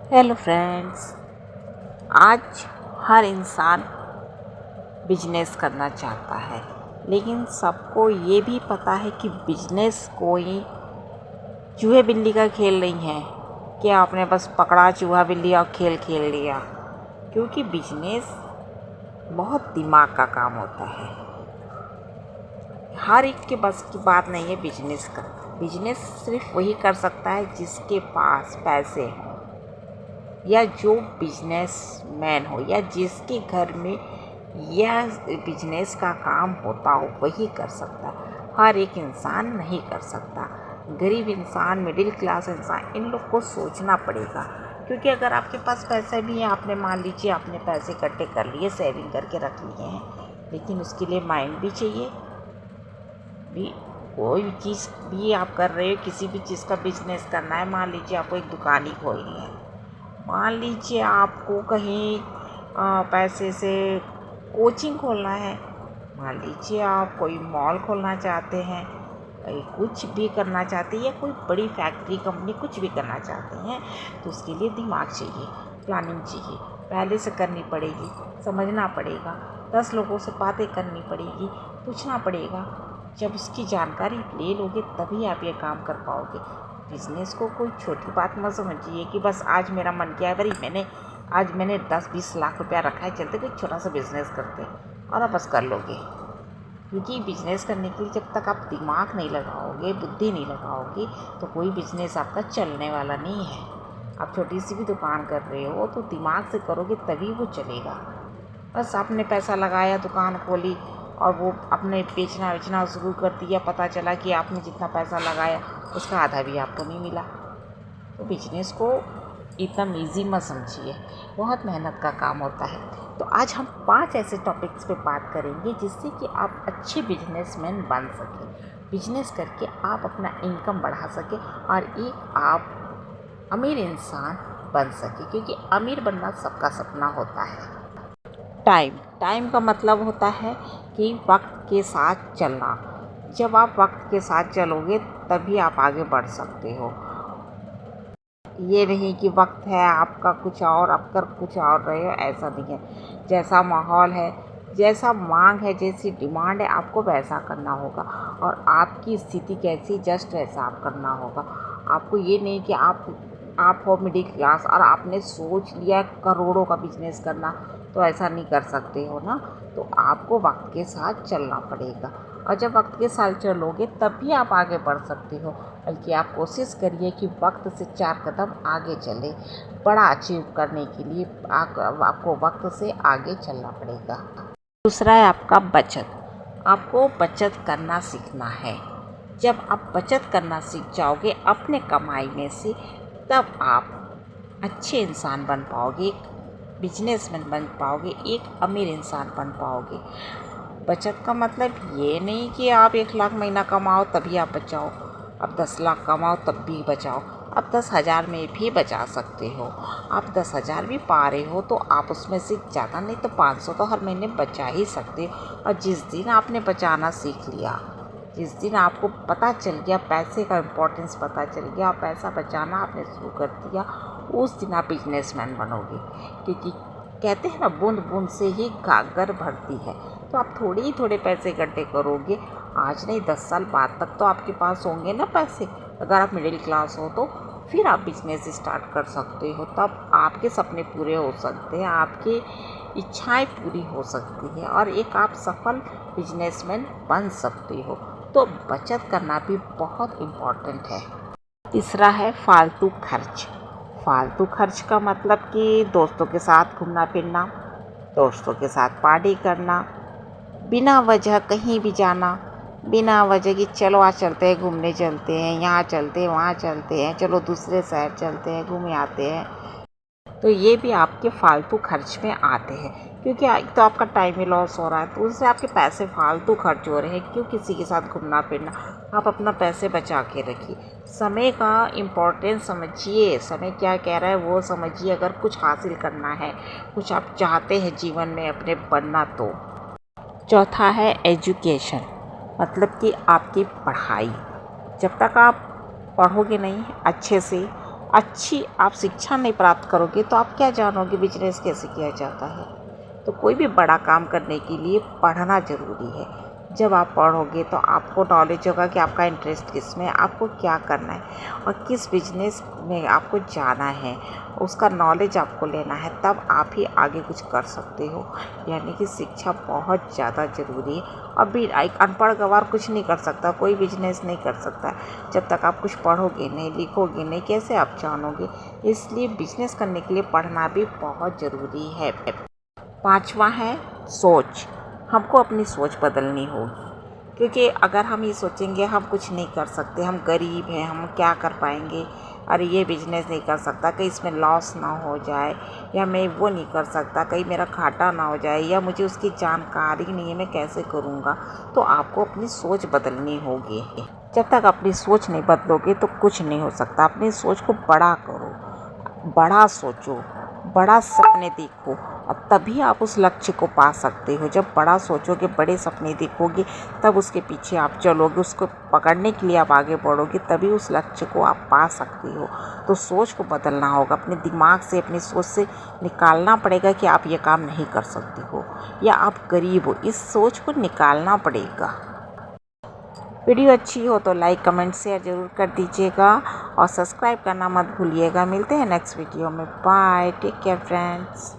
Hello friends. आज हर इंसान business करना चाहता है, लेकिन सबको ये भी पता है कि बिजनेस कोई चूहे बिल्ली का खेल नहीं है कि आपने बस पकड़ा चूहा बिल्ली और खेल खेल लिया। क्योंकि बिजनेस बहुत दिमाग का काम होता है। हर एक के बस की बात नहीं है बिजनेस का। बिजनेस सिर्फ वही कर सकता है जिसके पास पैसे हों, या जो बिजनेसमैन हो, या जिसके घर में यह बिजनेस का काम होता हो, वही कर सकता है। हर एक इंसान नहीं कर सकता। गरीब इंसान, मिडिल क्लास इंसान, इन लोग को सोचना पड़ेगा। क्योंकि अगर आपके पास पैसा भी है, आपने मान लीजिए आपने पैसे इकट्ठे कर लिए, सेविंग करके रख लिए हैं, लेकिन उसके लिए माइंड भी चाहिए। भी कोई चीज़ भी आप कर रहे हो, किसी भी चीज़ का बिजनेस करना है, मान लीजिए आपको एक दुकान ही खोलनी है, मान लीजिए आपको कहीं पैसे से कोचिंग खोलना है, मान लीजिए आप कोई मॉल खोलना चाहते हैं, कुछ भी करना चाहते हैं, या कोई बड़ी फैक्ट्री कंपनी कुछ भी करना चाहते हैं, तो उसके लिए दिमाग चाहिए, प्लानिंग चाहिए, पहले से करनी पड़ेगी, समझना पड़ेगा, 10 लोगों से बातें करनी पड़ेगी, पूछना पड़ेगा। जब उसकी जानकारी ले लोगे तभी आप ये काम कर पाओगे। बिज़नेस को कोई छोटी बात मत समझिए कि बस आज मेरा मन किया है, भाई आज मैंने 10-20 लाख रुपया रखा है, चलते कोई छोटा सा बिज़नेस करते हैं, और आप बस कर लोगे। क्योंकि बिज़नेस करने के लिए जब तक आप दिमाग नहीं लगाओगे, बुद्धि नहीं लगाओगे, तो कोई बिज़नेस आपका चलने वाला नहीं है। आप छोटी सी भी दुकान कर रहे हो तो दिमाग से करोगे तभी वो चलेगा। बस आपने पैसा लगाया, दुकान खोली, और वो आपने बेचना शुरू कर दिया, पता चला कि आपने जितना पैसा लगाया उसका आधा भी आपको नहीं मिला। तो बिजनेस को एकदम ईजी मत समझिए, बहुत मेहनत का काम होता है। तो आज हम 5 ऐसे टॉपिक्स पे बात करेंगे जिससे कि आप अच्छे बिजनेसमैन बन सकें, बिजनेस करके आप अपना इनकम बढ़ा सकें, और एक आप अमीर इंसान बन सके। क्योंकि अमीर बनना सबका सपना होता है। टाइम का मतलब होता है कि वक्त के साथ चलना। जब आप वक्त के साथ चलोगे तभी आप आगे बढ़ सकते हो। ये नहीं कि वक्त है आपका कुछ और, आप कर कुछ और रहे हो, ऐसा नहीं है। जैसा माहौल है, जैसा मांग है, जैसी डिमांड है, आपको वैसा करना होगा। और आपकी स्थिति कैसी, जस्ट वैसा आप करना होगा। आपको ये नहीं कि आप हो मिडिल क्लास और आपने सोच लिया करोड़ों का बिजनेस करना, तो ऐसा नहीं कर सकते हो ना। तो आपको वक्त के साथ चलना पड़ेगा, और जब वक्त के साथ चलोगे तभी आप आगे बढ़ सकते हो। बल्कि आप कोशिश करिए कि वक्त से 4 कदम आगे चले। बड़ा अचीव करने के लिए आपको वक्त से आगे चलना पड़ेगा। दूसरा है आपका बचत। आपको बचत करना सीखना है। जब आप बचत करना सीख जाओगे अपने कमाई में से, तब आप अच्छे इंसान बन पाओगे, एक बिजनेसमैन बन पाओगे, एक अमीर इंसान बन पाओगे। बचत का मतलब ये नहीं कि आप 1 लाख महीना कमाओ तभी आप बचाओ, आप 10 लाख कमाओ तब भी बचाओ। आप 10,000 में भी बचा सकते हो। आप 10,000 भी पा रहे हो तो आप उसमें से ज़्यादा नहीं तो 500 तो हर महीने बचा ही सकते हो। और जिस दिन आपने बचाना सीख लिया, जिस दिन आपको पता चल गया, पैसे का इम्पोर्टेंस पता चल गया, पैसा बचाना आपने शुरू कर दिया, उस दिन आप बिजनेसमैन बनोगे। क्योंकि कहते हैं ना, बूंद बूंद से ही घाघर भरती है। तो आप थोड़े पैसे इकट्ठे करोगे, आज नहीं 10 साल बाद तक तो आपके पास होंगे ना पैसे। अगर आप मिडिल क्लास हो तो फिर आप बिजनेस स्टार्ट कर सकते हो, तब आपके सपने पूरे हो सकते हैं, आपकी इच्छाएं पूरी हो सकती हैं, और एक आप सफल बिजनेसमैन बन सकते हो। तो बचत करना भी बहुत इम्पॉर्टेंट है। तीसरा है फालतू खर्च। फालतू खर्च का मतलब कि दोस्तों के साथ घूमना फिरना, दोस्तों के साथ पार्टी करना, बिना वजह कहीं भी जाना, बिना वजह कि चलो आज चलते हैं, घूमने चलते हैं, यहाँ चलते हैं, वहाँ चलते हैं, चलो दूसरे शहर चलते हैं, घूमे आते हैं। तो ये भी आपके फालतू खर्च में आते हैं। क्योंकि एक तो आपका टाइम ही लॉस हो रहा है, तो उससे आपके पैसे फालतू खर्च हो रहे हैं। क्यों किसी के साथ घूमना फिरना, आप अपना पैसे बचा के रखिए। समय का इम्पोर्टेंस समझिए, समय क्या कह रहा है वो समझिए। अगर कुछ हासिल करना है, कुछ आप चाहते हैं जीवन में अपने बनना, तो चौथा है एजुकेशन, मतलब कि आपकी पढ़ाई। जब तक आप पढ़ोगे नहीं अच्छे से, अच्छी आप शिक्षा नहीं प्राप्त करोगे तो आप क्या जानोगे बिजनेस कैसे किया जाता है। तो कोई भी बड़ा काम करने के लिए पढ़ना ज़रूरी है। जब आप पढ़ोगे तो आपको नॉलेज होगा कि आपका इंटरेस्ट किस में है, आपको क्या करना है और किस बिजनेस में आपको जाना है, उसका नॉलेज आपको लेना है, तब आप ही आगे कुछ कर सकते हो। यानी कि शिक्षा बहुत ज़्यादा ज़रूरी है। अभी एक अनपढ़ गँवार कुछ नहीं कर सकता, कोई बिजनेस नहीं कर सकता जब तक आप कुछ पढ़ोगे नहीं, लिखोगे नहीं, कैसे आप जानोगे। इसलिए बिजनेस करने के लिए पढ़ना भी बहुत ज़रूरी है। पाँचवा है सोच। हमको अपनी सोच बदलनी होगी, क्योंकि अगर हम ये सोचेंगे हम कुछ नहीं कर सकते, हम गरीब हैं, हम क्या कर पाएंगे, अरे ये बिज़नेस नहीं कर सकता, कहीं इसमें लॉस ना हो जाए, या मैं वो नहीं कर सकता, कहीं मेरा घाटा ना हो जाए, या मुझे उसकी जानकारी नहीं है मैं कैसे करूँगा। तो आपको अपनी सोच बदलनी होगी। जब तक अपनी सोच नहीं बदलोगे तो कुछ नहीं हो सकता। अपनी सोच को बड़ा करो, बड़ा सोचो, बड़ा सपने देखो और तभी आप उस लक्ष्य को पा सकते हो। जब बड़ा सोचोगे, बड़े सपने देखोगे, तब उसके पीछे आप चलोगे, उसको पकड़ने के लिए आप आगे बढ़ोगे, तभी उस लक्ष्य को आप पा सकते हो। तो सोच को बदलना होगा, अपने दिमाग से, अपनी सोच से निकालना पड़ेगा कि आप ये काम नहीं कर सकते हो या आप गरीब हो। इस सोच को निकालना पड़ेगा। वीडियो अच्छी हो तो लाइक, कमेंट, शेयर ज़रूर कर दीजिएगा और सब्सक्राइब करना मत भूलिएगा। मिलते हैं नेक्स्ट वीडियो में। Bye, take care friends.